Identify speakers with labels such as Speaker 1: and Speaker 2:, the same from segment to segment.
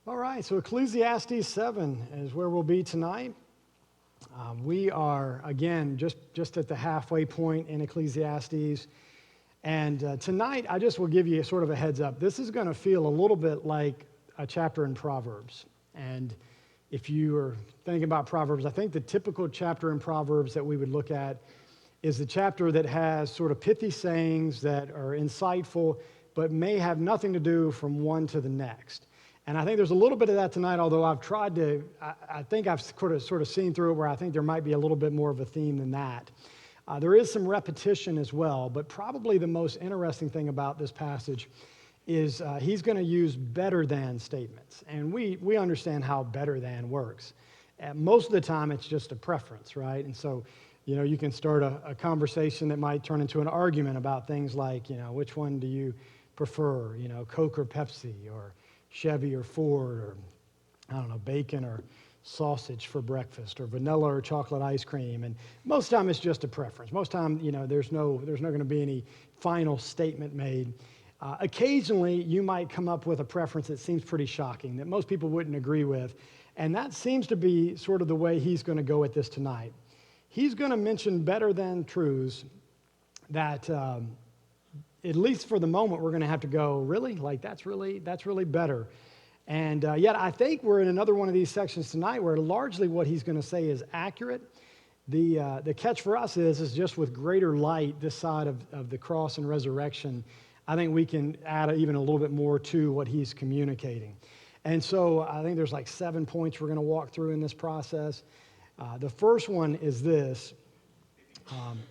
Speaker 1: All right, so Ecclesiastes 7 is where we'll be tonight. We are, again, just at the halfway point in Ecclesiastes. And tonight, I just will give you sort of a heads up. This is going to feel a little bit like a chapter in Proverbs. And if you are thinking about Proverbs, I think the typical chapter in Proverbs that we would look at is the chapter that has sort of pithy sayings that are insightful, but may have nothing to do from one to the next. And I think there's a little bit of that tonight, although I've tried to, I think I've sort of seen through it where I think there might be a little bit more of a theme than that. There is some repetition as well, but probably the most interesting thing about this passage is he's going to use better than statements. And we understand how better than works. Most of the time, it's just a preference, right? And so, you can start a conversation that might turn into an argument about things like, which one do you prefer, Coke or Pepsi, or Chevy or Ford, or I don't know, bacon or sausage for breakfast, or vanilla or chocolate ice cream. And most of the time it's just a preference. Most of the time, there's not going to be any final statement made. Occasionally, you might come up with a preference that seems pretty shocking, that most people wouldn't agree with. And that seems to be sort of the way he's going to go at this tonight. He's going to mention better than truths that at least for the moment, we're going to have to go, really? Like, that's really better. And yet, I think we're in another one of these sections tonight where largely what he's going to say is accurate. The catch for us is just with greater light this side of the cross and resurrection, I think we can add even a little bit more to what he's communicating. And so I think there's like 7 points we're going to walk through in this process. The first one is this,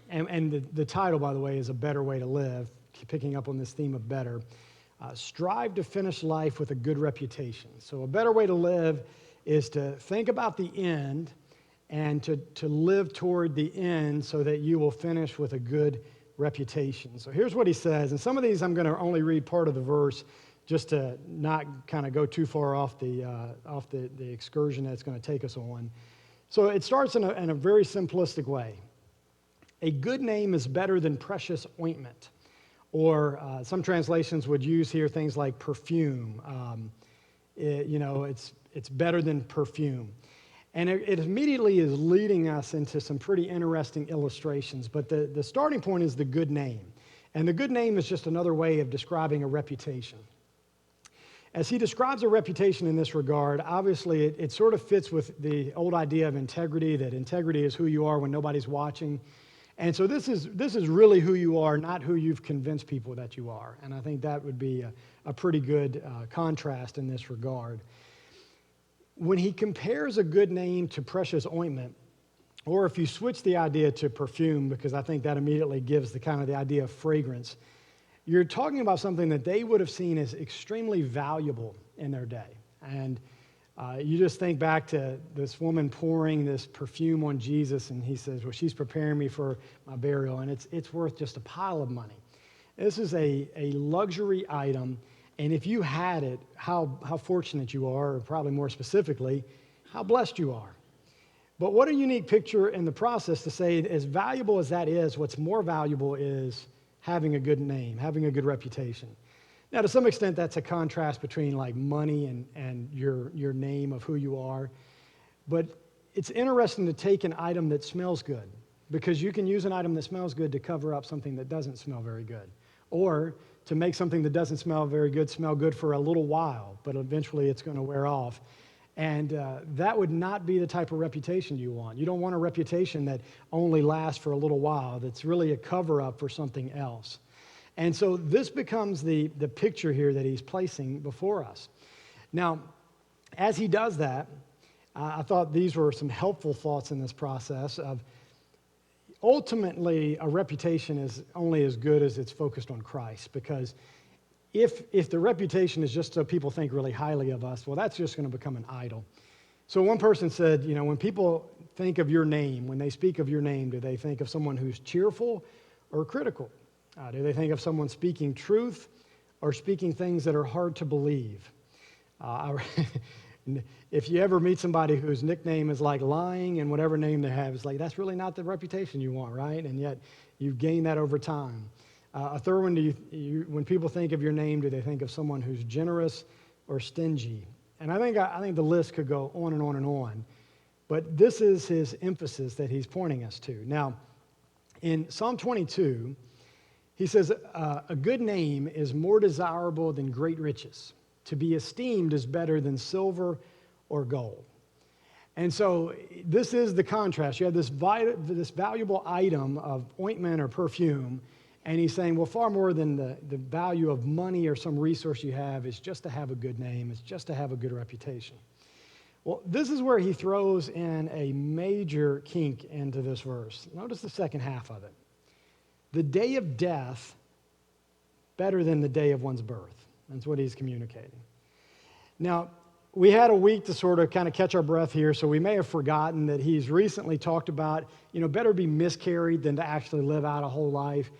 Speaker 1: and the title, by the way, is A Better Way to Live, picking up on this theme of better. Strive to finish life with a good reputation. So a better way to live is to think about the end and to live toward the end so that you will finish with a good reputation. So here's what he says, and some of these I'm going to only read part of the verse just to not kind of go too far off the excursion that's going to take us on. So it starts in a very simplistic way. A good name is better than precious ointment. Or some translations would use here things like perfume. It's better than perfume. And it immediately is leading us into some pretty interesting illustrations. But the starting point is the good name. And the good name is just another way of describing a reputation. As he describes a reputation in this regard, obviously it sort of fits with the old idea of integrity, that integrity is who you are when nobody's watching. And so this is really who you are, not who you've convinced people that you are. And I think that would be a pretty good contrast in this regard. When he compares a good name to precious ointment, or if you switch the idea to perfume, because I think that immediately gives the idea of fragrance, you're talking about something that they would have seen as extremely valuable in their day. And you just think back to this woman pouring this perfume on Jesus, and he says, well, she's preparing me for my burial, and it's worth just a pile of money. This is a luxury item, and if you had it, how fortunate you are, or probably more specifically, how blessed you are. But what a unique picture in the process to say, as valuable as that is, what's more valuable is having a good name, having a good reputation. Now, to some extent, that's a contrast between like money and your name of who you are. But it's interesting to take an item that smells good, because you can use an item that smells good to cover up something that doesn't smell very good, or to make something that doesn't smell very good smell good for a little while, but eventually it's going to wear off. And that would not be the type of reputation you want. You don't want a reputation that only lasts for a little while, that's really a cover-up for something else. And so this becomes the picture here that he's placing before us. Now, as he does that, I thought these were some helpful thoughts in this process of ultimately a reputation is only as good as it's focused on Christ, because if the reputation is just so people think really highly of us, well, that's just going to become an idol. So one person said, when people think of your name, when they speak of your name, do they think of someone who's cheerful or critical? Do they think of someone speaking truth or speaking things that are hard to believe? If you ever meet somebody whose nickname is like lying, and whatever name they have, it's like, that's really not the reputation you want, right? And yet you've gained that over time. A third one, when people think of your name, do they think of someone who's generous or stingy? And I think the list could go on and on and on. But this is his emphasis that he's pointing us to. Now, in Psalm 22, he says, a good name is more desirable than great riches. To be esteemed is better than silver or gold. And so this is the contrast. You have this valuable item of ointment or perfume, and he's saying, well, far more than the value of money or some resource you have is just to have a good name, it's just to have a good reputation. Well, this is where he throws in a major kink into this verse. Notice the second half of it. The day of death better than the day of one's birth. That's what he's communicating. Now, we had a week to sort of kind of catch our breath here, so we may have forgotten that he's recently talked about, better be miscarried than to actually live out a whole life.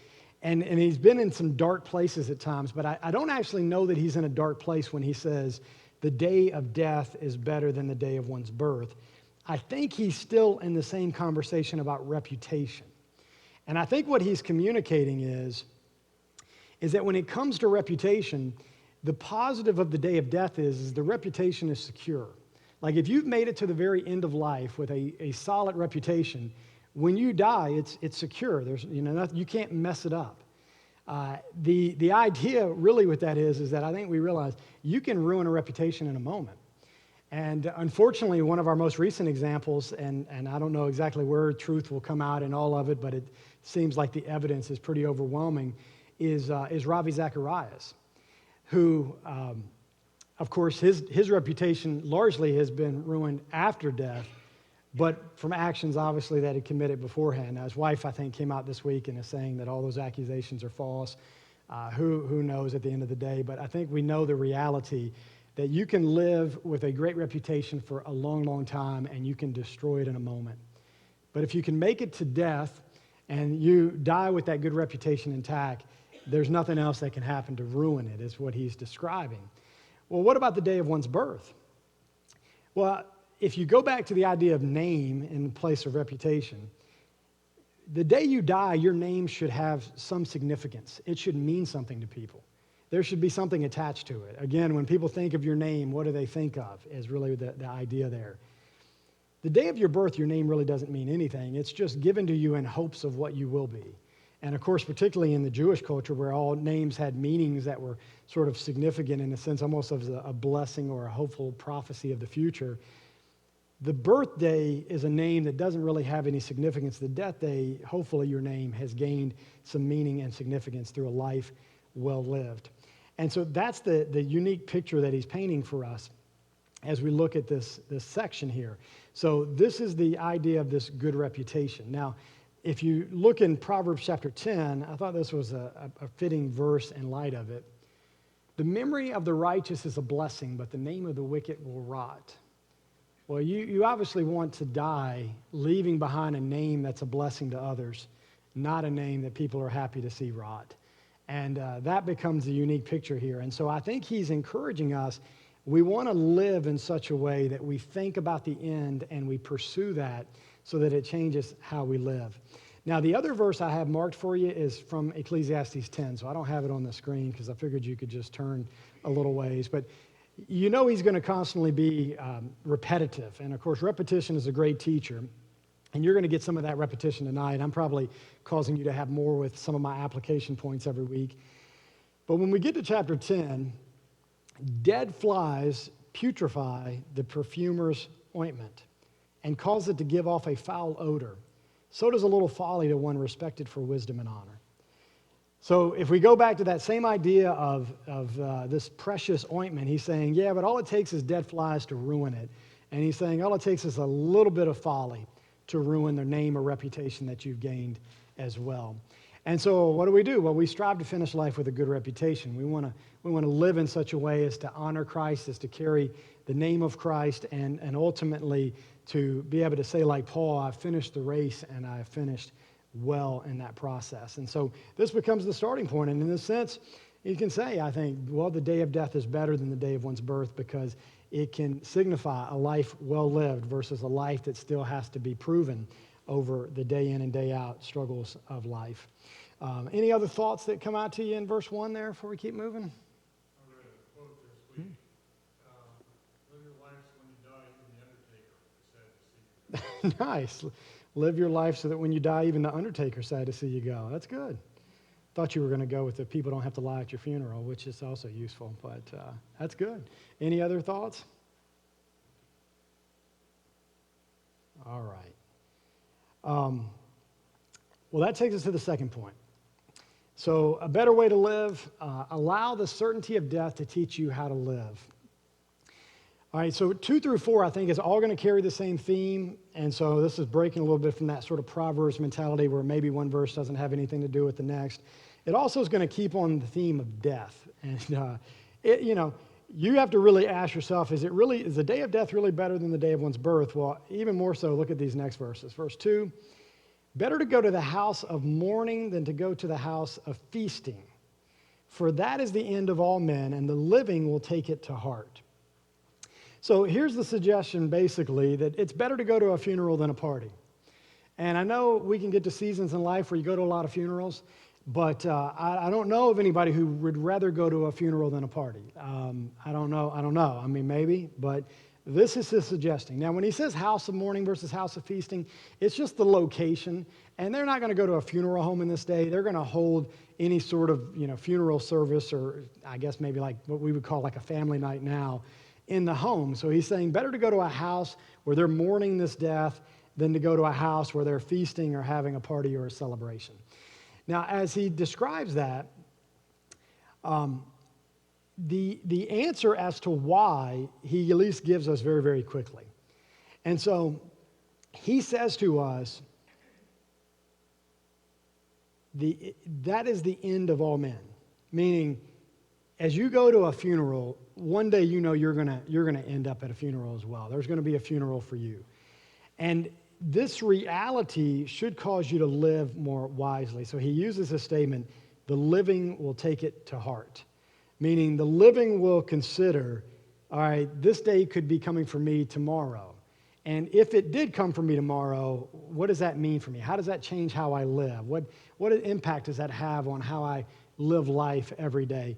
Speaker 1: And he's been in some dark places at times, but I don't actually know that he's in a dark place when he says the day of death is better than the day of one's birth. I think he's still in the same conversation about reputation. And I think what he's communicating is that when it comes to reputation, the positive of the day of death is the reputation is secure. Like if you've made it to the very end of life with a solid reputation, when you die, it's secure. There's you can't mess it up. The idea really with that is that I think we realize you can ruin a reputation in a moment. And unfortunately, one of our most recent examples, and I don't know exactly where truth will come out in all of it, but it seems like the evidence is pretty overwhelming, is Ravi Zacharias, who, of course, his reputation largely has been ruined after death, but from actions, obviously, that he committed beforehand. Now, his wife, I think, came out this week and is saying that all those accusations are false. Who knows at the end of the day? But I think we know the reality that you can live with a great reputation for a long, long time, and you can destroy it in a moment. But if you can make it to death and you die with that good reputation intact, there's nothing else that can happen to ruin it, is what he's describing. Well, what about the day of one's birth? Well, if you go back to the idea of name in place of reputation, the day you die, your name should have some significance. It should mean something to people. There should be something attached to it. Again, when people think of your name, what do they think of is really the idea there. The day of your birth, your name really doesn't mean anything. It's just given to you in hopes of what you will be. And of course, particularly in the Jewish culture where all names had meanings that were sort of significant in a sense, almost as a blessing or a hopeful prophecy of the future, the birthday is a name that doesn't really have any significance. The death day, hopefully your name has gained some meaning and significance through a life well lived. And so that's the unique picture that he's painting for us as we look at this section here. So this is the idea of this good reputation. Now, if you look in Proverbs chapter 10, I thought this was a fitting verse in light of it. The memory of the righteous is a blessing, but the name of the wicked will rot. Well, you obviously want to die leaving behind a name that's a blessing to others, not a name that people are happy to see rot. And that becomes a unique picture here. And so I think he's encouraging us. We want to live in such a way that we think about the end and we pursue that so that it changes how we live. Now, the other verse I have marked for you is from Ecclesiastes 10. So I don't have it on the screen because I figured you could just turn a little ways. But you know he's going to constantly be repetitive. And, of course, repetition is a great teacher. And you're going to get some of that repetition tonight. I'm probably causing you to have more with some of my application points every week. But when we get to chapter 10, dead flies putrefy the perfumer's ointment and cause it to give off a foul odor. So does a little folly to one respected for wisdom and honor. So if we go back to that same idea of this precious ointment, he's saying, yeah, but all it takes is dead flies to ruin it. And he's saying all it takes is a little bit of folly to ruin the name or reputation that you've gained as well. And so what do? Well, we strive to finish life with a good reputation. We want to live in such a way as to honor Christ, as to carry the name of Christ, and ultimately to be able to say like Paul, I've finished the race and I've finished well in that process. And so this becomes the starting point. And in this sense, you can say, I think, well, the day of death is better than the day of one's birth because it can signify a life well lived versus a life that still has to be proven over the day in and day out struggles of life. Any other thoughts that come out to you in verse 1 there before we keep moving?
Speaker 2: I read a quote this week. It
Speaker 1: Nice. Live your life so that when you die, even the undertaker's sad to see you go. That's good. Thought you were going to go with the people don't have to lie at your funeral, which is also useful, but that's good. Any other thoughts? All right. Well, that takes us to the second point. So a better way to live, allow the certainty of death to teach you how to live. All right, so 2 through 4, I think, is all going to carry the same theme. And so this is breaking a little bit from that sort of Proverbs mentality where maybe one verse doesn't have anything to do with the next. It also is going to keep on the theme of death. And, you have to really ask yourself, is the day of death really better than the day of one's birth? Well, even more so, look at these next verses. Verse 2, better to go to the house of mourning than to go to the house of feasting. For that is the end of all men, and the living will take it to heart. So here's the suggestion, basically, that it's better to go to a funeral than a party. And I know we can get to seasons in life where you go to a lot of funerals, but I don't know of anybody who would rather go to a funeral than a party. I don't know. I mean, maybe, but this is his suggesting. Now, when he says house of mourning versus house of feasting, it's just the location. And they're not going to go to a funeral home in this day. They're going to hold any sort of, funeral service, or I guess maybe like what we would call like a family night now, in the home. So he's saying better to go to a house where they're mourning this death than to go to a house where they're feasting or having a party or a celebration. Now, as he describes that, the answer as to why, he at least gives us very, very quickly. And so he says to us, that is the end of all men, meaning as you go to a funeral, one day you're gonna end up at a funeral as well. There's gonna be a funeral for you. And this reality should cause you to live more wisely. So he uses a statement, the living will take it to heart. Meaning the living will consider, all right, this day could be coming for me tomorrow. And if it did come for me tomorrow, what does that mean for me? How does that change how I live? What impact does that have on how I live life every day?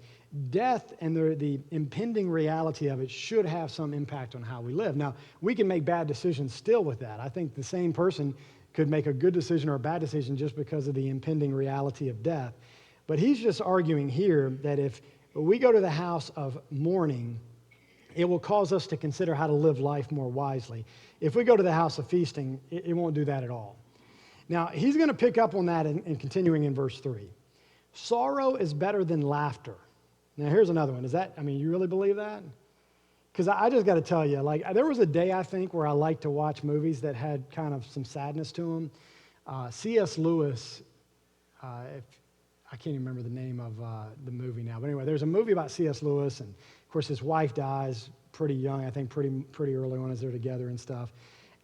Speaker 1: Death and the impending reality of it should have some impact on how we live. Now, we can make bad decisions still with that. I think the same person could make a good decision or a bad decision just because of the impending reality of death. But he's just arguing here that if we go to the house of mourning, it will cause us to consider how to live life more wisely. If we go to the house of feasting, it won't do that at all. Now, he's going to pick up on that and continuing in verse 3. Sorrow is better than laughter. Now, here's another one. You really believe that? Because I just got to tell you, there was a day, I think, where I liked to watch movies that had kind of some sadness to them. C.S. Lewis, I can't even remember the name of the movie now. But anyway, there's a movie about C.S. Lewis, and of course his wife dies pretty young, I think pretty early on as they're together and stuff.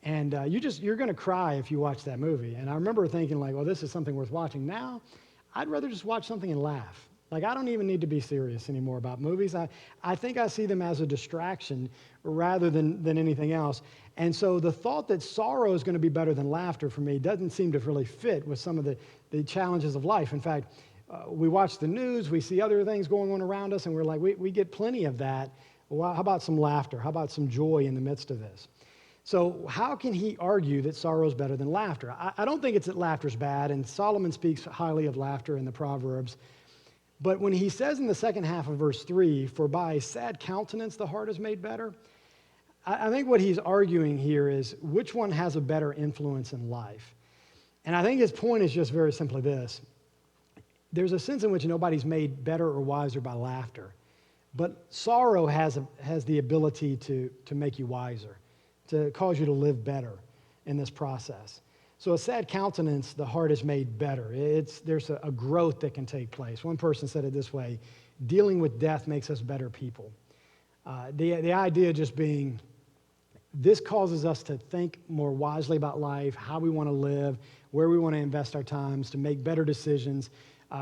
Speaker 1: And you're going to cry if you watch that movie. And I remember thinking well, this is something worth watching. Now, I'd rather just watch something and laugh. I don't even need to be serious anymore about movies. I think I see them as a distraction rather than anything else. And so the thought that sorrow is going to be better than laughter for me doesn't seem to really fit with some of the challenges of life. In fact, we watch the news, we see other things going on around us, and we're like, we get plenty of that. Well, how about some laughter? How about some joy in the midst of this? So how can he argue that sorrow is better than laughter? I don't think it's that laughter's bad, and Solomon speaks highly of laughter in the Proverbs. But when he says in the second half of verse 3, for by a sad countenance the heart is made better, I think what he's arguing here is which one has a better influence in life. And I think his point is just very simply this. There's a sense in which nobody's made better or wiser by laughter. But sorrow has the ability to make you wiser, to cause you to live better in this process. So a sad countenance, the heart is made better. There's a growth that can take place. One person said it this way, dealing with death makes us better people. The idea just being, this causes us to think more wisely about life, how we want to live, where we want to invest our times, to make better decisions.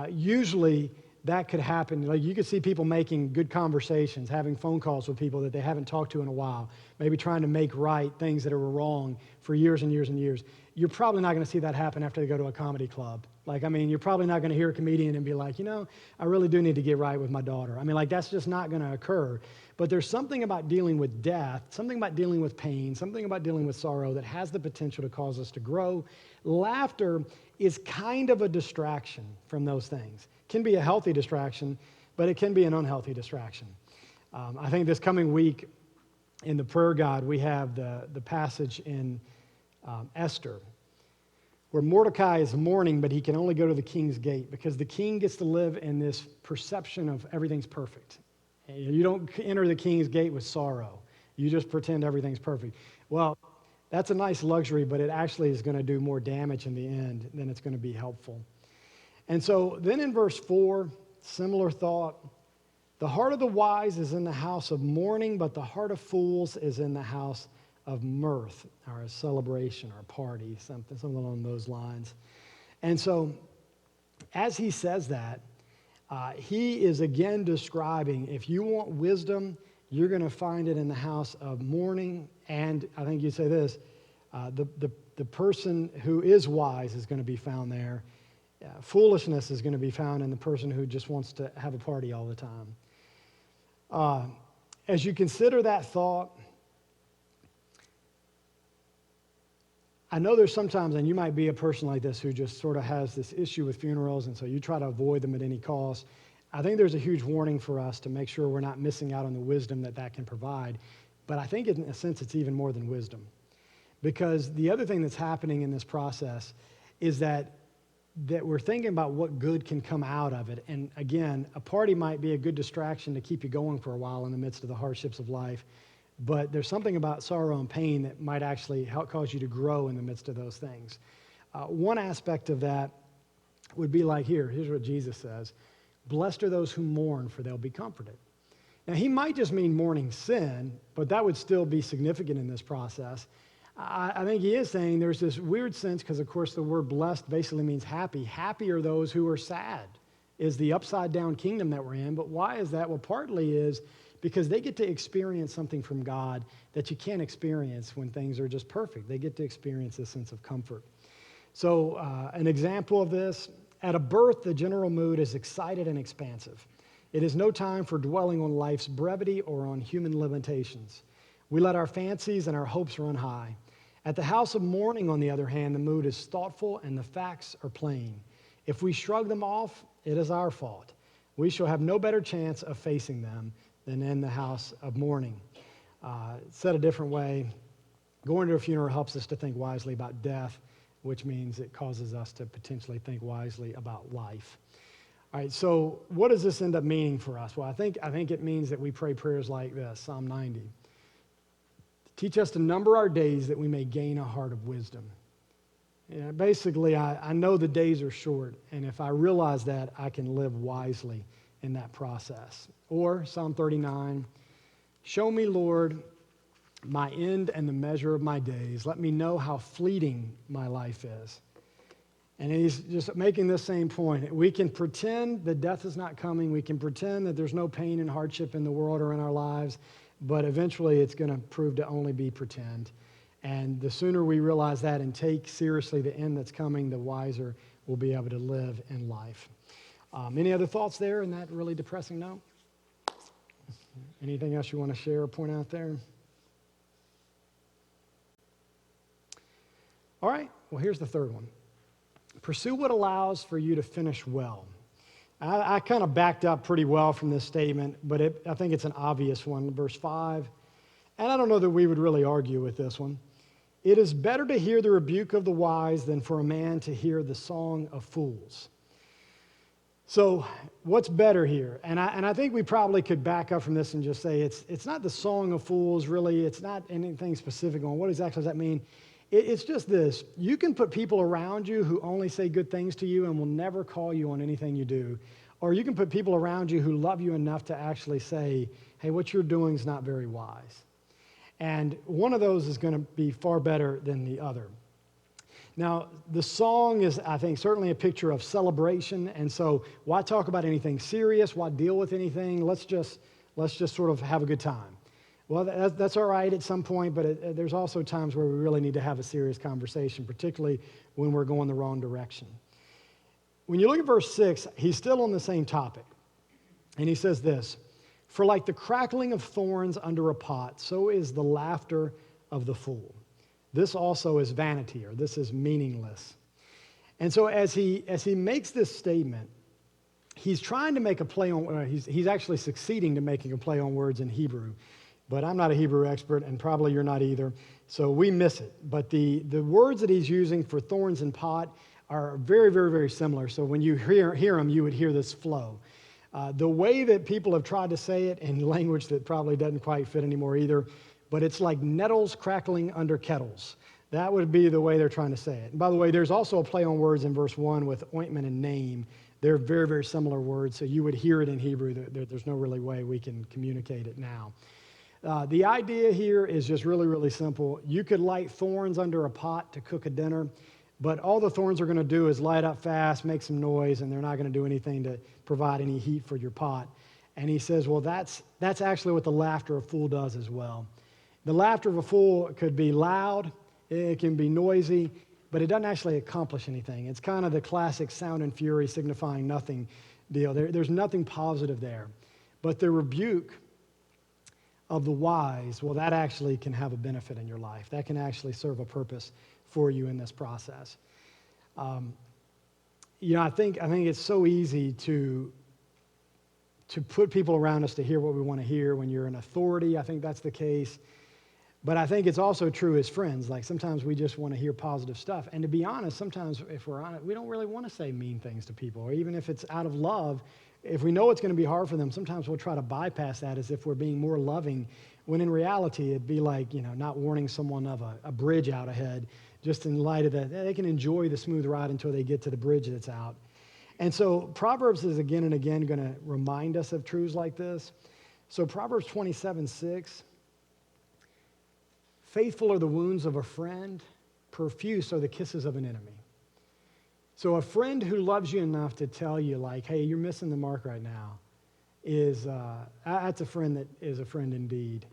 Speaker 1: Usually that could happen. You could see people making good conversations, having phone calls with people that they haven't talked to in a while, maybe trying to make right things that were wrong for years and years and years. You're probably not going to see that happen after they go to a comedy club Like, I mean, you're probably not going to hear a comedian and be like, I really do need to get right with my daughter. I mean, like, that's just not going to occur. But there's something about dealing with death, something about dealing with pain, something about dealing with sorrow that has the potential to cause us to grow. Laughter is kind of a distraction from those things. It can be a healthy distraction, but it can be an unhealthy distraction. I think this coming week in the prayer guide, we have the passage in Esther, where Mordecai is mourning, but he can only go to the king's gate because the king gets to live in this perception of everything's perfect. You don't enter the king's gate with sorrow. You just pretend everything's perfect. Well, that's a nice luxury, but it actually is going to do more damage in the end than it's going to be helpful. And so then in verse 4, similar thought. The heart of the wise is in the house of mourning, but the heart of fools is in the house of mirth, or a celebration, or a party, something along those lines. And so, as he says that, he is again describing, if you want wisdom, you're going to find it in the house of mourning, and I think you say this, the person who is wise is going to be found there. Foolishness is going to be found in the person who just wants to have a party all the time. As you consider that thought, I know there's sometimes, and you might be a person like this who just sort of has this issue with funerals, and so you try to avoid them at any cost. I think there's a huge warning for us to make sure we're not missing out on the wisdom that can provide. But I think in a sense it's even more than wisdom. Because the other thing that's happening in this process is that we're thinking about what good can come out of it. And again, a party might be a good distraction to keep you going for a while in the midst of the hardships of life. But there's something about sorrow and pain that might actually help cause you to grow in the midst of those things. One aspect of that would be like here's what Jesus says, blessed are those who mourn, for they'll be comforted. Now, he might just mean mourning sin, but that would still be significant in this process. I think he is saying there's this weird sense, because of course the word blessed basically means happy. Happy are those who are sad, is the upside down kingdom that we're in. But why is that? Well, partly is because they get to experience something from God that you can't experience when things are just perfect. They get to experience this sense of comfort. So an example of this, at a birth, the general mood is excited and expansive. It is no time for dwelling on life's brevity or on human limitations. We let our fancies and our hopes run high. At the house of mourning, on the other hand, the mood is thoughtful and the facts are plain. If we shrug them off, it is our fault. We shall have no better chance of facing them than in the house of mourning. Said a different way, going to a funeral helps us to think wisely about death, which means it causes us to potentially think wisely about life. All right, so what does this end up meaning for us? Well, I think it means that we pray prayers like this, Psalm 90. Teach us to number our days that we may gain a heart of wisdom. Basically, I know the days are short, and if I realize that, I can live wisely in that process. Or Psalm 39, show me, Lord, my end and the measure of my days. Let me know how fleeting my life is. And he's just making this same point. We can pretend that death is not coming. We can pretend that there's no pain and hardship in the world or in our lives, but eventually it's going to prove to only be pretend. And the sooner we realize that and take seriously the end that's coming, the wiser we'll be able to live in life. Any other thoughts there in that really depressing note? Anything else you want to share or point out there? All right, well, here's the third one. Pursue what allows for you to finish well. I kind of backed up pretty well from this statement, but I think it's an obvious one. Verse 5, and I don't know that we would really argue with this one. It is better to hear the rebuke of the wise than for a man to hear the song of fools. So what's better here? And I think we probably could back up from this and just say it's not the song of fools, really. It's not anything specific on what exactly does that mean. It's just this. You can put people around you who only say good things to you and will never call you on anything you do. Or you can put people around you who love you enough to actually say, hey, what you're doing is not very wise. And one of those is going to be far better than the other. Now, the song is, I think, certainly a picture of celebration. And so why talk about anything serious? Why deal with anything? Let's just sort of have a good time. Well, that's all right at some point, but there's also times where we really need to have a serious conversation, particularly when we're going the wrong direction. when you look at verse 6, he's still on the same topic. And he says this, "For like the crackling of thorns under a pot, so is the laughter of the fool. This also is vanity," or this is meaningless. And so as he makes this statement, he's trying to make a play on, he's actually succeeding to making a play on words in Hebrew. But I'm not a Hebrew expert, and probably you're not either, so we miss it. But the words that he's using for thorns and pot are very, very, very similar. So when you hear them, you would hear this flow. The way that people have tried to say it in language that probably doesn't quite fit anymore either, but it's like nettles crackling under kettles. That would be the way they're trying to say it. And by the way, there's also a play on words in verse 1 with ointment and name. They're very, very similar words, so you would hear it in Hebrew. There's no really way we can communicate it now. The idea here is just really, really simple. You could light thorns under a pot to cook a dinner, but all the thorns are going to do is light up fast, make some noise, and they're not going to do anything to provide any heat for your pot. And he says, well, that's actually what the laughter of a fool does as well. The laughter of a fool could be loud, it can be noisy, but it doesn't actually accomplish anything. It's kind of the classic sound and fury signifying nothing deal. There's nothing positive there. But the rebuke of the wise, well, that actually can have a benefit in your life. That can actually serve a purpose for you in this process. I think it's so easy to put people around us to hear what we want to hear. When you're an authority, I think that's the case. But I think it's also true as friends. Like sometimes we just want to hear positive stuff. And to be honest, sometimes if we're honest, we don't really want to say mean things to people. Or even if it's out of love, if we know it's going to be hard for them, sometimes we'll try to bypass that as if we're being more loving, when in reality it'd be like, not warning someone of a bridge out ahead, just in light of that. They can enjoy the smooth ride until they get to the bridge that's out. And so Proverbs is again and again going to remind us of truths like this. So Proverbs 27:6, "Faithful are the wounds of a friend, profuse are the kisses of an enemy." So a friend who loves you enough to tell you, like, hey, you're missing the mark right now, that's a friend that is a friend indeed.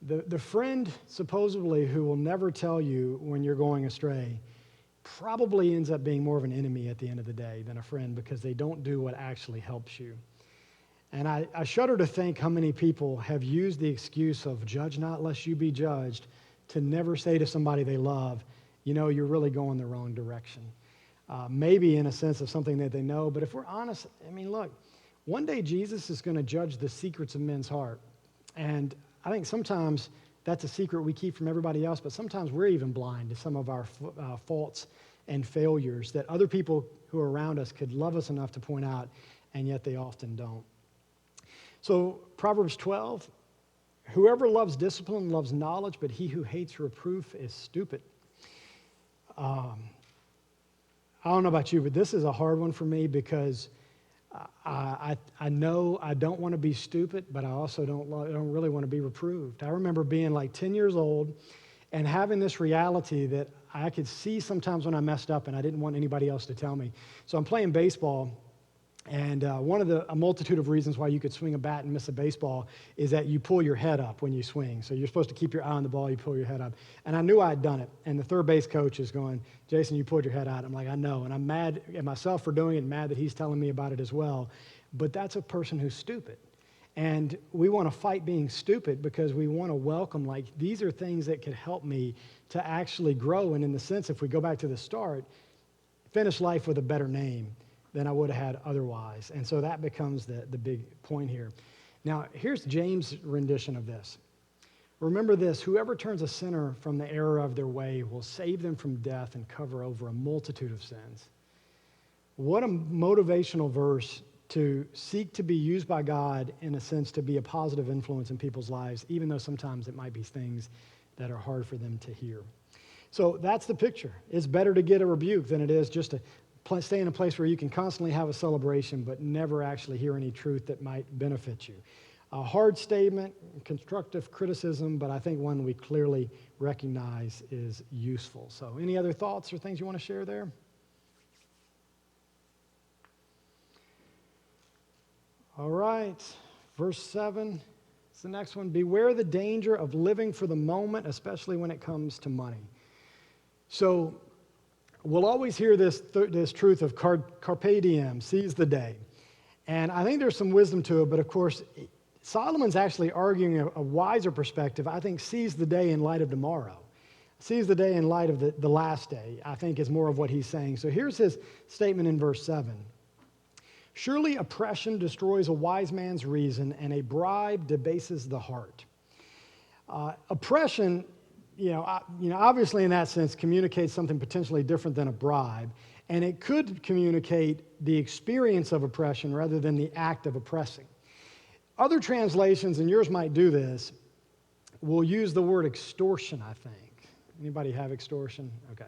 Speaker 1: The friend, supposedly, who will never tell you when you're going astray probably ends up being more of an enemy at the end of the day than a friend, because they don't do what actually helps you. And I shudder to think how many people have used the excuse of "judge not lest you be judged" to never say to somebody they love, you're really going the wrong direction. Maybe in a sense of something that they know, but if we're honest, look, one day Jesus is going to judge the secrets of men's heart. And I think sometimes that's a secret we keep from everybody else, but sometimes we're even blind to some of our faults and failures that other people who are around us could love us enough to point out, and yet they often don't. So Proverbs 12, "Whoever loves discipline loves knowledge, but he who hates reproof is stupid." I don't know about you, but this is a hard one for me, because I know I don't want to be stupid, but I also don't really want to be reproved. I remember being like 10 years old and having this reality that I could see sometimes when I messed up and I didn't want anybody else to tell me. So I'm playing baseball, and one of a multitude of reasons why you could swing a bat and miss a baseball is that you pull your head up when you swing. So you're supposed to keep your eye on the ball, you pull your head up. And I knew I had done it. And the third base coach is going, "Jason, you pulled your head out." I'm like, "I know." And I'm mad at myself for doing it, and mad that he's telling me about it as well. But that's a person who's stupid. And we want to fight being stupid, because we want to welcome, like, these are things that could help me to actually grow. And in the sense, if we go back to the start, finish life with a better name than I would have had otherwise. And so that becomes the big point here. Now, here's James' rendition of this. "Remember this, whoever turns a sinner from the error of their way will save them from death and cover over a multitude of sins." What a motivational verse to seek to be used by God, in a sense, to be a positive influence in people's lives, even though sometimes it might be things that are hard for them to hear. So that's the picture. It's better to get a rebuke than it is just to stay in a place where you can constantly have a celebration but never actually hear any truth that might benefit you. A hard statement, constructive criticism, but I think one we clearly recognize is useful. So any other thoughts or things you want to share there? All right, verse 7 is the next one. "Beware the danger of living for the moment, especially when it comes to money." So we'll always hear this truth of carpe diem, seize the day. And I think there's some wisdom to it, but of course, Solomon's actually arguing a wiser perspective. I think seize the day in light of tomorrow. Seize the day in light of the last day, I think is more of what he's saying. So here's his statement in verse 7. Surely oppression destroys a wise man's reason, and a bribe debases the heart. Oppression, obviously in that sense, communicates something potentially different than a bribe, and it could communicate the experience of oppression rather than the act of oppressing. Other translations, and yours might do this, will use the word extortion, I think. Anybody have extortion? Okay.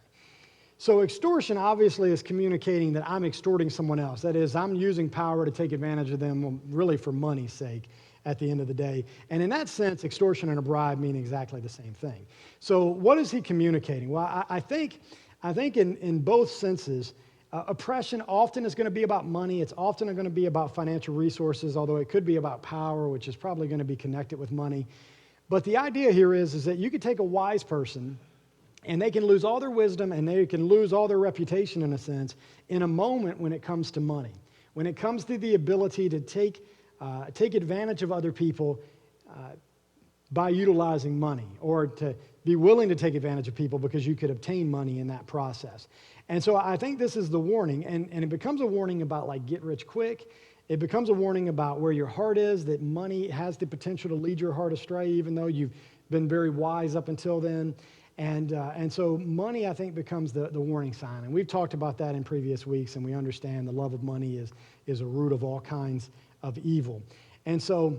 Speaker 1: So extortion obviously is communicating that I'm extorting someone else. That is, I'm using power to take advantage of them really for money's sake at the end of the day. And in that sense, extortion and a bribe mean exactly the same thing. So what is he communicating? Well, I think in both senses, oppression often is going to be about money. It's often going to be about financial resources, although it could be about power, which is probably going to be connected with money. But the idea here is that you could take a wise person and they can lose all their wisdom and they can lose all their reputation, in a sense, in a moment when it comes to money. When it comes to the ability to take advantage of other people by utilizing money, or to be willing to take advantage of people because you could obtain money in that process. And so I think this is the warning, and it becomes a warning about like get rich quick. It becomes a warning about where your heart is, that money has the potential to lead your heart astray, even though you've been very wise up until then. And so money, I think, becomes the warning sign. And we've talked about that in previous weeks, and we understand the love of money is a root of all kinds of evil. And so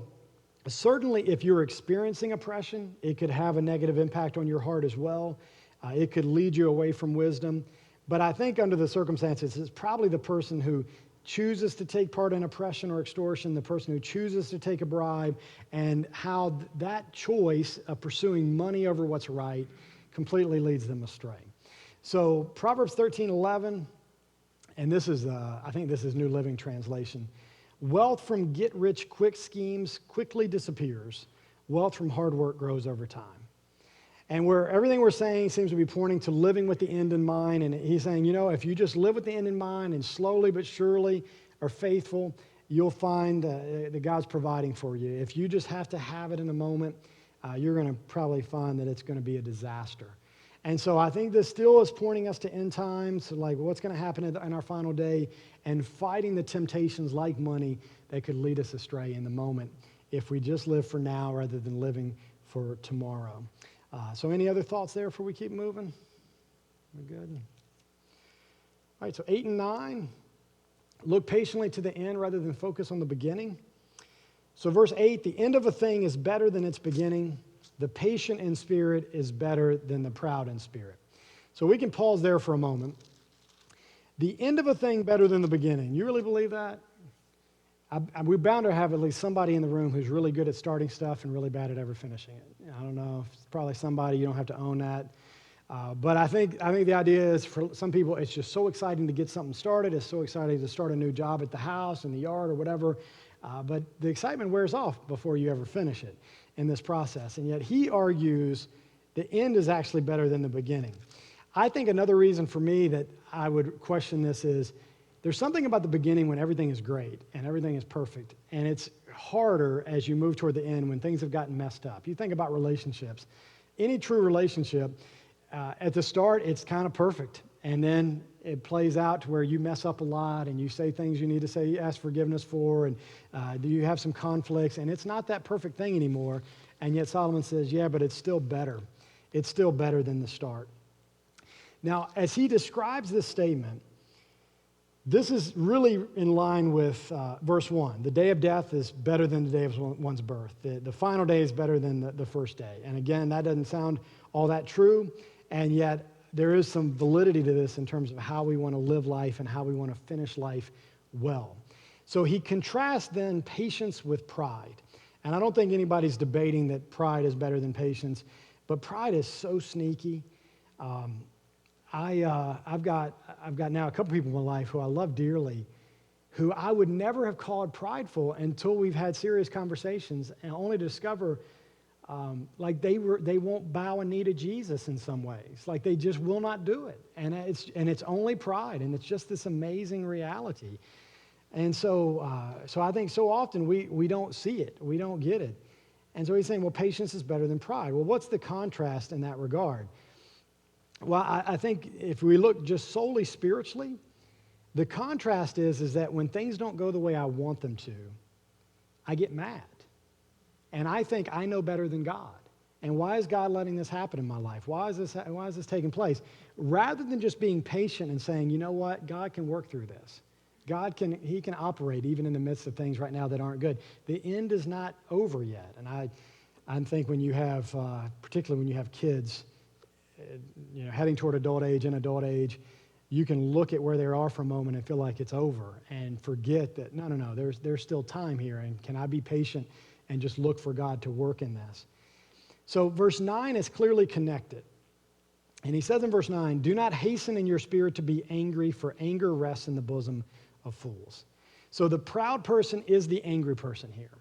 Speaker 1: certainly if you're experiencing oppression, it could have a negative impact on your heart as well. It could lead you away from wisdom. But I think under the circumstances, it's probably the person who chooses to take part in oppression or extortion, the person who chooses to take a bribe, and how that choice of pursuing money over what's right completely leads them astray. So Proverbs 13:11, and this is, I think this is New Living Translation. Wealth from get-rich-quick schemes quickly disappears. Wealth from hard work grows over time. And where everything we're saying seems to be pointing to living with the end in mind, and he's saying, if you just live with the end in mind and slowly but surely are faithful, you'll find that God's providing for you. If you just have to have it in a moment, you're going to probably find that it's going to be a disaster. And so I think this still is pointing us to end times, like what's going to happen in our final day, and fighting the temptations like money that could lead us astray in the moment if we just live for now rather than living for tomorrow. So any other thoughts there before we keep moving? We're good. All right, so 8 and 9. Look patiently to the end rather than focus on the beginning. So verse 8, the end of a thing is better than its beginning. The patient in spirit is better than the proud in spirit. So we can pause there for a moment. The end of a thing better than the beginning. You really believe that? We're bound to have at least somebody in the room who's really good at starting stuff and really bad at ever finishing it. I don't know. It's probably somebody. You don't have to own that. But I think the idea is for some people, it's just so exciting to get something started. It's so exciting to start a new job at the house, in the yard, or whatever. But the excitement wears off before you ever finish it in this process. And yet he argues the end is actually better than the beginning. I think another reason for me that I would question this is there's something about the beginning when everything is great and everything is perfect. And it's harder as you move toward the end when things have gotten messed up. You think about relationships. Any true relationship, at the start, it's kind of perfect. And then it plays out to where you mess up a lot and you say things you need to say, ask forgiveness for, and do you have some conflicts? And it's not that perfect thing anymore. And yet Solomon says, yeah, but it's still better. It's still better than the start. Now, as he describes this statement, this is really in line with verse 1. The day of death is better than the day of one's birth. The final day is better than the first day. And again, that doesn't sound all that true, and yet there is some validity to this in terms of how we want to live life and how we want to finish life well. So he contrasts then patience with pride. And I don't think anybody's debating that pride is better than patience, but pride is so sneaky. I've got now a couple people in my life who I love dearly, who I would never have called prideful until we've had serious conversations, and only to discover like they won't bow a knee to Jesus in some ways. Like they just will not do it. And it's only pride, and it's just this amazing reality. And so I think so often we don't see it. We don't get it. And so he's saying, well, patience is better than pride. Well, what's the contrast in that regard? Well, I think if we look just solely spiritually, the contrast is that when things don't go the way I want them to, I get mad. And I think I know better than God. And why is God letting this happen in my life? Why is this taking place? Rather than just being patient and saying, you know what, God can work through this. He can operate even in the midst of things right now that aren't good. The end is not over yet. And I think when you have, particularly when you have kids, heading toward adult age, you can look at where they are for a moment and feel like it's over and forget that, no, there's still time here. And can I be patient and just look for God to work in this? So verse 9 is clearly connected. And he says in verse 9, do not hasten in your spirit to be angry, for anger rests in the bosom of fools. So the proud person is the angry person here.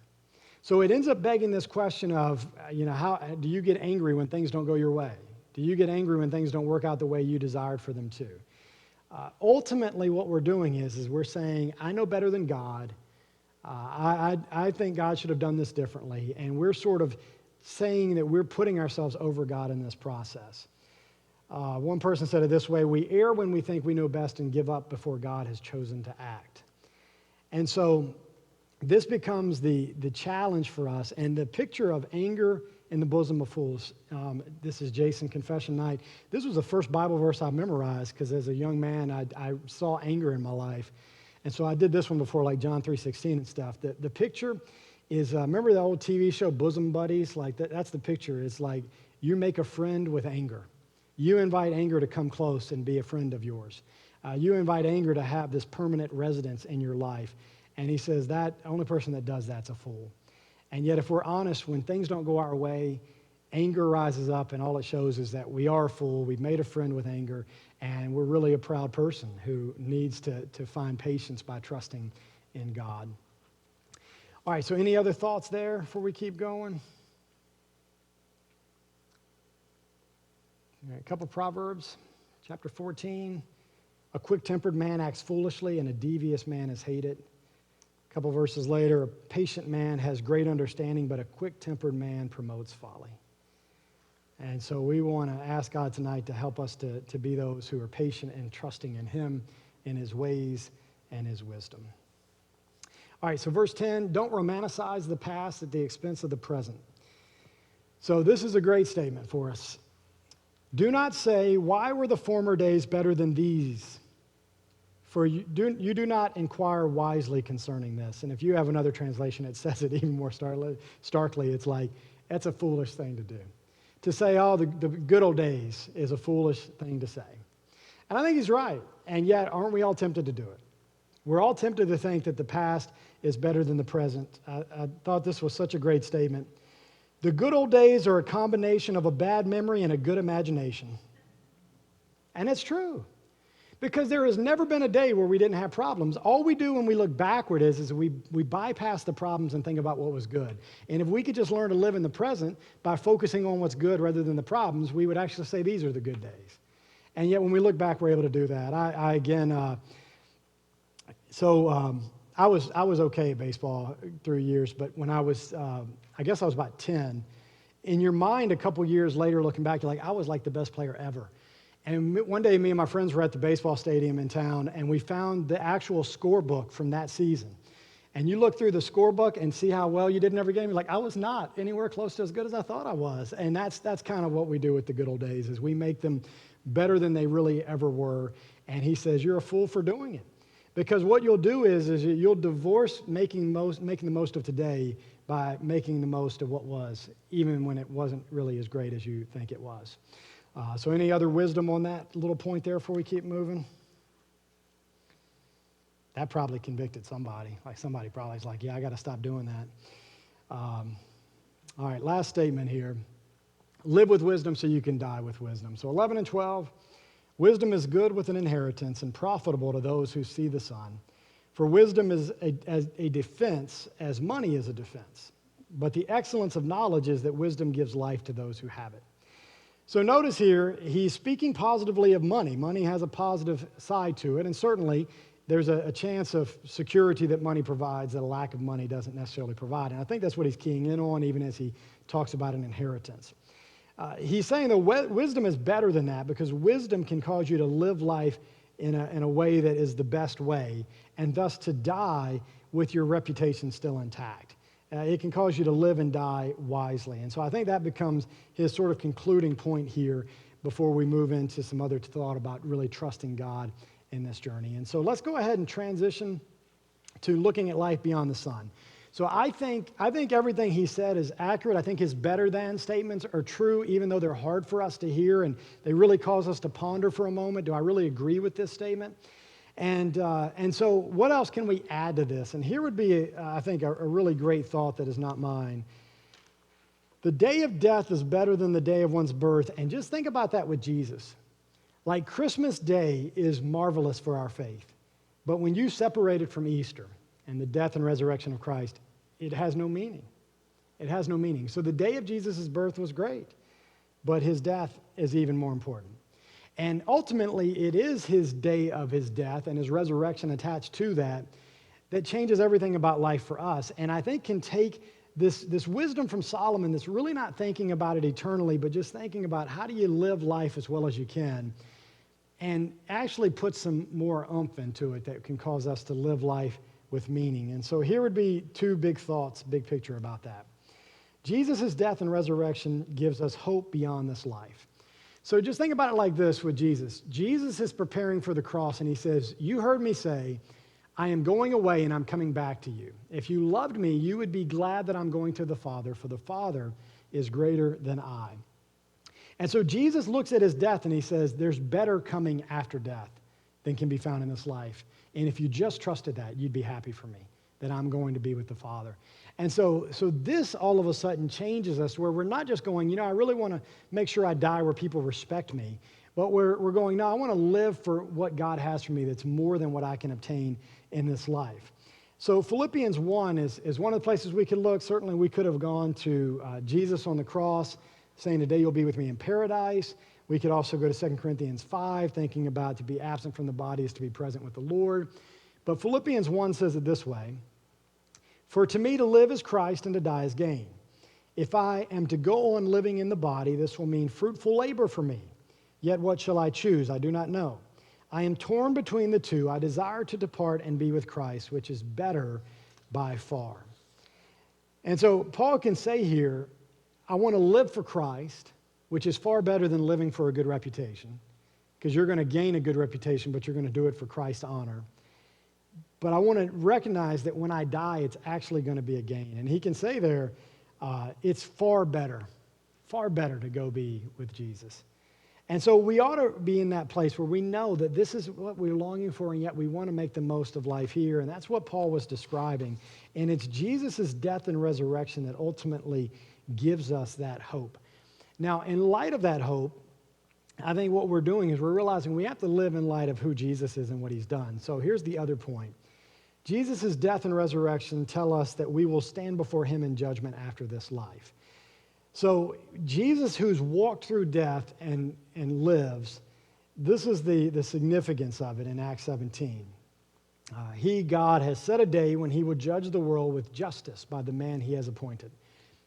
Speaker 1: So it ends up begging this question of, how do you get angry when things don't go your way? Do you get angry when things don't work out the way you desired for them to? Ultimately, what we're doing is we're saying, I know better than God. I think God should have done this differently. And we're sort of saying that we're putting ourselves over God in this process. One person said it this way: we err when we think we know best and give up before God has chosen to act. And so this becomes the challenge for us. And the picture of anger in the bosom of fools, this is Jason Confession Night. This was the first Bible verse I memorized because as a young man, I saw anger in my life. And so I did this one before, like John 3:16 and stuff. The picture is, remember the old TV show Bosom Buddies? Like that's the picture. It's like you make a friend with anger. You invite anger to come close and be a friend of yours. You invite anger to have this permanent residence in your life. And he says that only person that does that's a fool. And yet if we're honest, when things don't go our way, anger rises up, and all it shows is that we are a fool. We've made a friend with anger, and we're really a proud person who needs to find patience by trusting in God. All right, so any other thoughts there before we keep going? All right, a couple Proverbs, chapter 14. A quick-tempered man acts foolishly, and a devious man is hated. A couple verses later, a patient man has great understanding, but a quick-tempered man promotes folly. And so we want to ask God tonight to help us to be those who are patient and trusting in Him, in His ways, and His wisdom. All right, so verse 10, don't romanticize the past at the expense of the present. So this is a great statement for us. Do not say, why were the former days better than these? For you do not inquire wisely concerning this. And if you have another translation, it says it even more starkly. It's like, that's a foolish thing to do. To say, oh, the good old days is a foolish thing to say. And I think he's right. And yet, aren't we all tempted to do it? We're all tempted to think that the past is better than the present. I thought this was such a great statement. The good old days are a combination of a bad memory and a good imagination. And it's true. Because there has never been a day where we didn't have problems. All we do when we look backward is we bypass the problems and think about what was good. And if we could just learn to live in the present by focusing on what's good rather than the problems, we would actually say these are the good days. And yet when we look back, we're able to do that. I was okay at baseball through years, but when I was, I guess I was about 10, in your mind a couple years later looking back, you're like, I was like the best player ever. And one day, me and my friends were at the baseball stadium in town, and we found the actual scorebook from that season. And you look through the scorebook and see how well you did in every game. You're like, I was not anywhere close to as good as I thought I was. And that's kind of what we do with the good old days, is we make them better than they really ever were. And he says, you're a fool for doing it. Because what you'll do is you'll divorce making the most of today by making the most of what was, even when it wasn't really as great as you think it was. So any other wisdom on that little point there before we keep moving? That probably convicted somebody. Like somebody probably is like, yeah, I got to stop doing that. All right, last statement here. Live with wisdom so you can die with wisdom. So 11 and 12, wisdom is good with an inheritance and profitable to those who see the sun. For wisdom is a defense as money is a defense. But the excellence of knowledge is that wisdom gives life to those who have it. So notice here, he's speaking positively of money. Money has a positive side to it, and certainly there's a chance of security that money provides that a lack of money doesn't necessarily provide. And I think that's what he's keying in on, even as he talks about an inheritance. He's saying that wisdom is better than that, because wisdom can cause you to live life in a way that is the best way, and thus to die with your reputation still intact. It can cause you to live and die wisely. And so I think that becomes his sort of concluding point here before we move into some other thought about really trusting God in this journey. And so let's go ahead and transition to looking at life beyond the sun. So I think everything he said is accurate. I think his better than statements are true, even though they're hard for us to hear and they really cause us to ponder for a moment. Do I really agree with this statement? And so what else can we add to this? And here would be, I think, a really great thought that is not mine. The day of death is better than the day of one's birth. And just think about that with Jesus. Like Christmas Day is marvelous for our faith. But when you separate it from Easter and the death and resurrection of Christ, it has no meaning. It has no meaning. So the day of Jesus' birth was great, but his death is even more important. And ultimately, it is his day of his death and his resurrection attached to that that changes everything about life for us. And I think can take this wisdom from Solomon that's really not thinking about it eternally, but just thinking about how do you live life as well as you can, and actually put some more oomph into it that can cause us to live life with meaning. And so here would be two big thoughts, big picture about that. Jesus' death and resurrection gives us hope beyond this life. So just think about it like this with Jesus. Jesus is preparing for the cross, and he says, you heard me say, I am going away and I'm coming back to you. If you loved me, you would be glad that I'm going to the Father, for the Father is greater than I. And so Jesus looks at his death and he says, there's better coming after death than can be found in this life. And if you just trusted that, you'd be happy for me, that I'm going to be with the Father. And so this all of a sudden changes us, where we're not just going, I really want to make sure I die where people respect me, but we're going, no, I want to live for what God has for me that's more than what I can obtain in this life. So Philippians 1 is one of the places we could look. Certainly we could have gone to Jesus on the cross, saying, today you'll be with me in paradise. We could also go to 2 Corinthians 5, thinking about to be absent from the body is to be present with the Lord. But Philippians 1 says it this way, for to me to live is Christ and to die is gain. If I am to go on living in the body, this will mean fruitful labor for me. Yet what shall I choose? I do not know. I am torn between the two. I desire to depart and be with Christ, which is better by far. And so Paul can say here, I want to live for Christ, which is far better than living for a good reputation, because you're going to gain a good reputation, but you're going to do it for Christ's honor. But I want to recognize that when I die, it's actually going to be a gain. And he can say there, it's far better to go be with Jesus. And so we ought to be in that place where we know that this is what we're longing for, and yet we want to make the most of life here. And that's what Paul was describing. And it's Jesus' death and resurrection that ultimately gives us that hope. Now, in light of that hope, I think what we're doing is we're realizing we have to live in light of who Jesus is and what he's done. So here's the other point. Jesus' death and resurrection tell us that we will stand before him in judgment after this life. So Jesus, who's walked through death and lives, this is the significance of it in Acts 17. God, has set a day when he would judge the world with justice by the man he has appointed.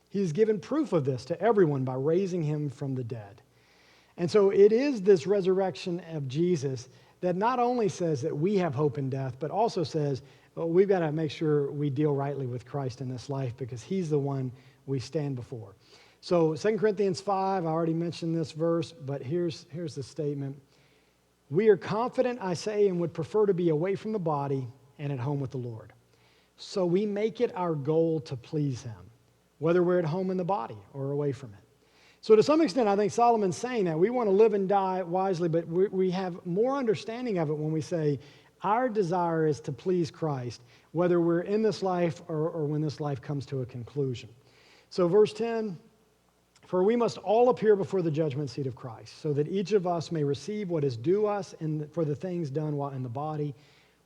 Speaker 1: He's given proof of this to everyone by raising him from the dead. And so it is this resurrection of Jesus that not only says that we have hope in death, but also says, well, we've got to make sure we deal rightly with Christ in this life, because he's the one we stand before. So 2 Corinthians 5, I already mentioned this verse, but here's the statement. We are confident, I say, and would prefer to be away from the body and at home with the Lord. So we make it our goal to please him, whether we're at home in the body or away from it. So to some extent, I think Solomon's saying that we want to live and die wisely, but we have more understanding of it when we say our desire is to please Christ, whether we're in this life or when this life comes to a conclusion. So verse 10, for we must all appear before the judgment seat of Christ, so that each of us may receive what is due us for the things done while in the body,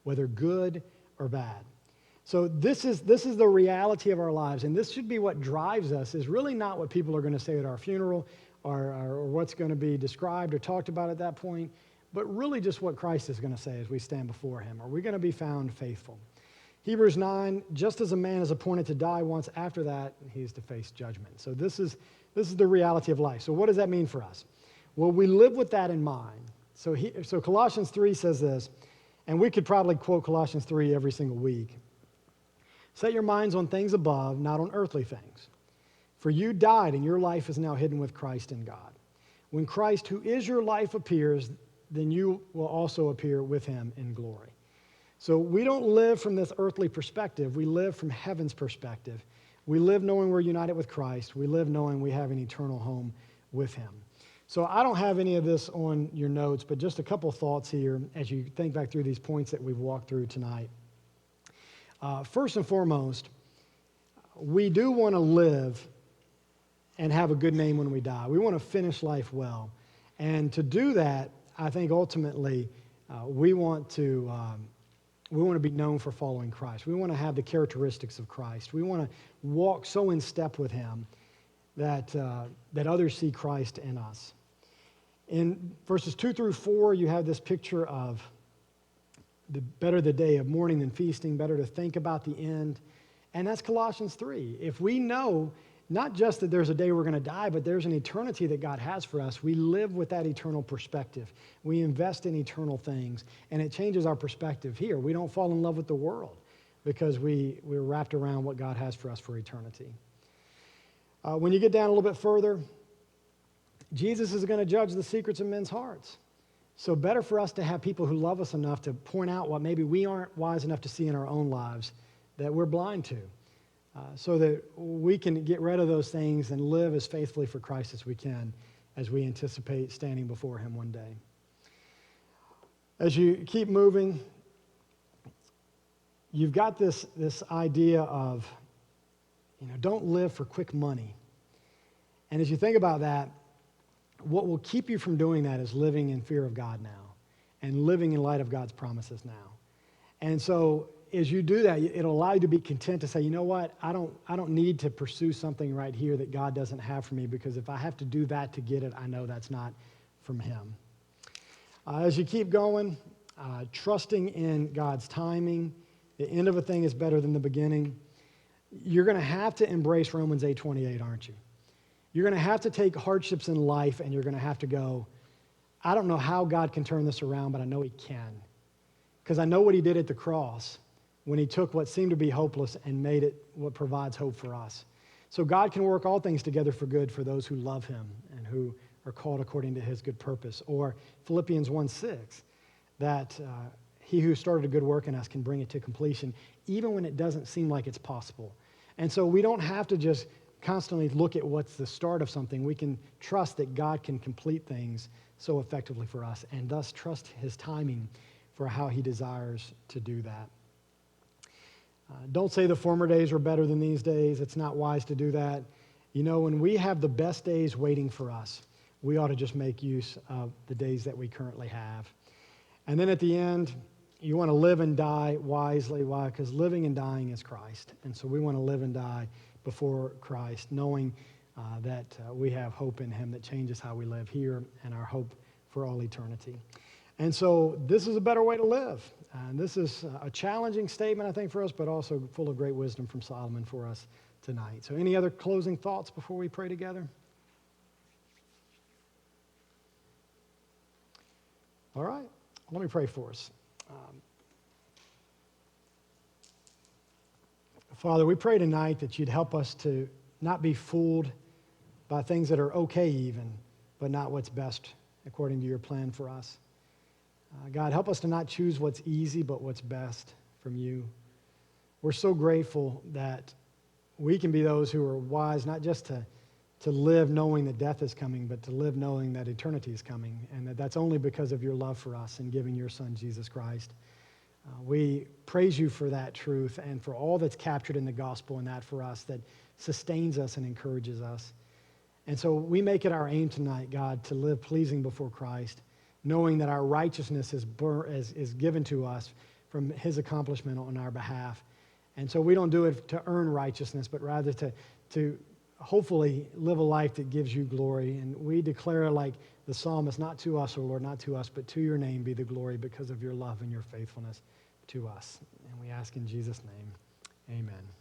Speaker 1: whether good or bad. So this is the reality of our lives, and this should be what drives us, is really not what people are going to say at our funeral or what's going to be described or talked about at that point, but really just what Christ is going to say as we stand before him. Are we going to be found faithful? Hebrews 9, just as a man is appointed to die once, after that he is to face judgment. So this is the reality of life. So what does that mean for us? Well, we live with that in mind. So Colossians 3 says this, and we could probably quote Colossians 3 every single week. Set your minds on things above, not on earthly things. For you died, and your life is now hidden with Christ in God. When Christ, who is your life, appears, then you will also appear with him in glory. So we don't live from this earthly perspective. We live from heaven's perspective. We live knowing we're united with Christ. We live knowing we have an eternal home with him. So I don't have any of this on your notes, but just a couple thoughts here as you think back through these points that we've walked through tonight. First and foremost, we do want to live and have a good name when we die. We want to finish life well. And to do that, I think ultimately we want to be known for following Christ. We want to have the characteristics of Christ. We want to walk so in step with him that others see Christ in us. In verses 2 through 4, you have this picture of better the day of mourning than feasting, better to think about the end. And that's Colossians 3. If we know not just that there's a day we're going to die, but there's an eternity that God has for us, we live with that eternal perspective. We invest in eternal things, and it changes our perspective here. We don't fall in love with the world because we're wrapped around what God has for us for eternity. When you get down a little bit further, Jesus is going to judge the secrets of men's hearts. So better for us to have people who love us enough to point out what maybe we aren't wise enough to see in our own lives that we're blind to, so that we can get rid of those things and live as faithfully for Christ as we can as we anticipate standing before him one day. As you keep moving, you've got this idea of, don't live for quick money. And as you think about that, what will keep you from doing that is living in fear of God now and living in light of God's promises now. And so as you do that, it'll allow you to be content to say, you know what, I don't need to pursue something right here that God doesn't have for me, because if I have to do that to get it, I know that's not from him. As you keep going, trusting in God's timing, the end of a thing is better than the beginning. You're going to have to embrace Romans 8:28, aren't you? You're going to have to take hardships in life, and you're going to have to go, I don't know how God can turn this around, but I know he can. Because I know what he did at the cross when he took what seemed to be hopeless and made it what provides hope for us. So God can work all things together for good for those who love him and who are called according to his good purpose. Or Philippians 1:6, that he who started a good work in us can bring it to completion, even when it doesn't seem like it's possible. And so we don't have to just constantly look at what's the start of something. We can trust that God can complete things so effectively for us, and thus trust his timing for how he desires to do that. Don't say the former days were better than these days. It's not wise to do that. When we have the best days waiting for us, we ought to just make use of the days that we currently have. And then at the end, you want to live and die wisely. Why? Because living and dying is Christ. And so we want to live and die before Christ, knowing that we have hope in him that changes how we live here and our hope for all eternity. And so this is a better way to live. And this is a challenging statement, I think, for us, but also full of great wisdom from Solomon for us tonight. So any other closing thoughts before we pray together? All right. Let me pray for us. Father, we pray tonight that you'd help us to not be fooled by things that are okay even, but not what's best according to your plan for us. God, help us to not choose what's easy, but what's best from you. We're so grateful that we can be those who are wise, not just to live knowing that death is coming, but to live knowing that eternity is coming, and that's only because of your love for us and giving your Son, Jesus Christ. We praise you for that truth and for all that's captured in the gospel and that for us that sustains us and encourages us. And so we make it our aim tonight, God, to live pleasing before Christ, knowing that our righteousness is given to us from his accomplishment on our behalf. And so we don't do it to earn righteousness, but rather to hopefully live a life that gives you glory. And we declare, like the psalmist, not to us, O Lord, not to us, but to your name be the glory because of your love and your faithfulness to us. And we ask in Jesus' name, amen.